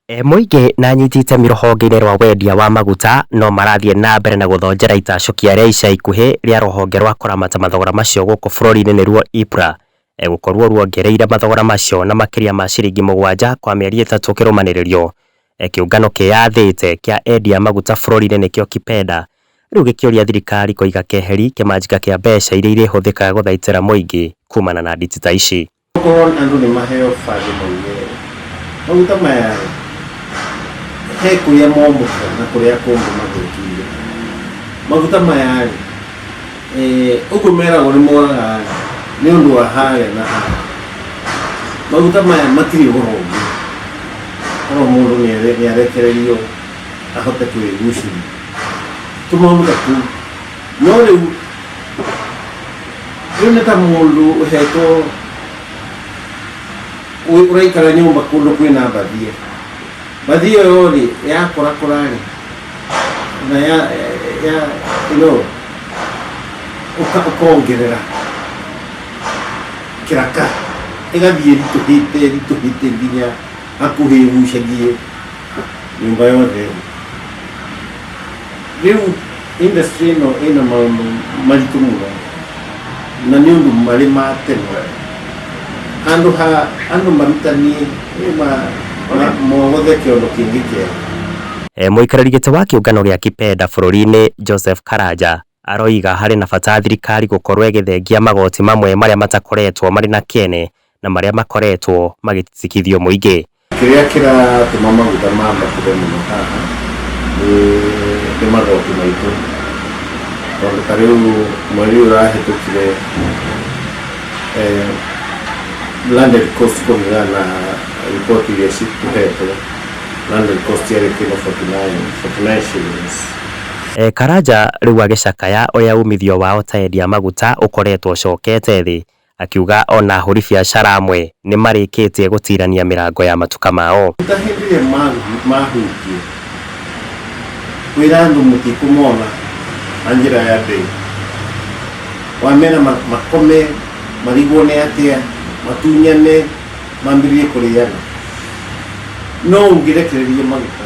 Muingi na nyitite mirohonge-ini rwa wendia wa maguta no marathie na mbere na guthonjera itacokia ria ica ikuhi ria ruhonge rwa kuramata mathogora macio guku bururi-ini niruo IPRA gukorwo ruongereire mathogora macio na makiria ma ciringi 7 kwa mieri 3 kirumanirio. Kiungano kiyathite kia endia maguta bururi-ini nikio KIPEDA riu gikioria thirikari kuiga KEHERI kimanjika kia mbeca iria irihuthikaga guthaitira muingi kumana na nditi ta ici. Andu ni maheo fadi muingi maguta maya he kuria momuka na kuria kumbu magutuire maguta maya ukumera uri moraga ni undu wa haya na maguta maya matiri urongo mundu ni arekererio ahote kwigucira tumamuka tu no riu neta mundu heto uraikara nyumba kundu kwina bathie yori ya kurakurani na ya ukongerera kiraka igathie rituhite nginya hakuhi gucagie nyumba yothe. Riu industry no ina maundu maritu muno na ni undu mari ma tene andu marutani muikarari giti wa kiungano gia KIPEDA bururi-ini Joseph Karanja aroiga hari na bata thirikari gukorwo igithengia magoti mamwe maria matakoretwo mari na kene na maria makoretwo magitikithio muingi. Kiria kiratuma maguta mambatire muno haha ni magoti maitu tondu tariu mweri urahitukire landed cost kumina na report iria cituhetwo landed cost yari kilo 49 shillings. Karanja riu agicakaya uria umithio wao ta endia maguta ukoretwo cokete thi akiuga ona huri biacara amwe ni marikitie gutirania mirango ya matuka mao. Tahindire mahuki wirandu mutikumona anjira ya bei wamena makome marigone atia matunyane mambirie kuriana no ungirekererie maguta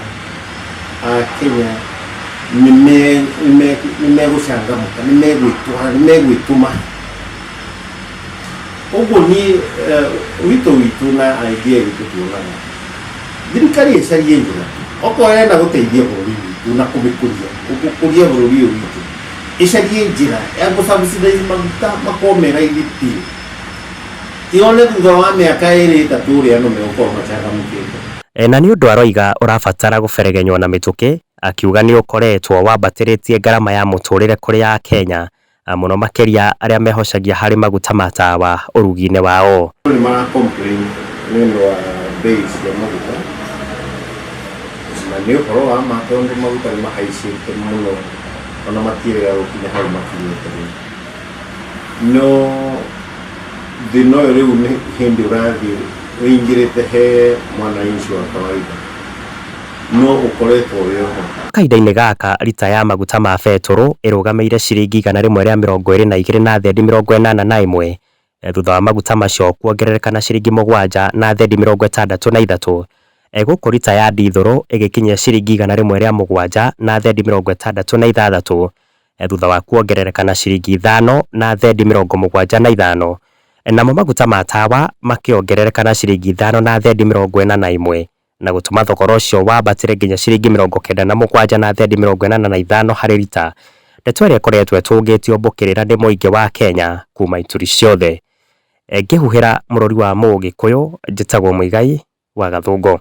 Kenya nimegushangamuka nimegwituma uguo ni witu na idea witu tuonana thirikari icarie njira okorenda guteithia bururi witu na kumikuria bururi witu icarie njira ya gusubsidize maguta makomera ithiti ione thutha wa miaka iri itatu ria no megukorwo machangamukite. Na ni undu aroiga urabatara guberegenywo na mituki akiuga ni ukoretwo wambatiritie ngarama ya muturire kuri ya Kenya muno makiria aria mehocagia hari maguta matawa urugi-ini wao. Ni ma complain nendo wa bei ya maguta na ni ukoro wa matongo maguta ni mahaicite muno ona matire ya ukinya hari makinyite no dino riu ni hindi urathi uingirite he mwananchi wa kawaida no ukoretwo yo kahinda-ini gaka lita ya maguta ma betoro irugameire ciringi 122 na thendi 81 thutha wa maguta macio kuongerereka na ciringi 7 na thendi 63 guku lita ya dithoro igikinyia ciringi 107 na thendi 66 thutha wa kuongerereka na ciringi 5 na thendi 75 namo maguta ma tawa makiongerereka na ciringi 5 na thendi 41 na gutuma thogora ucio wambatire nginya ciringi 97 na thendi 85 hari lita. Ndeto iria ikoretwo itungitio mbukirira ni muingi wa Kenya kuma ituri ciothe. Ngihuhira murori wa Mugikuyu njitagwo Muigai wa Gathungu.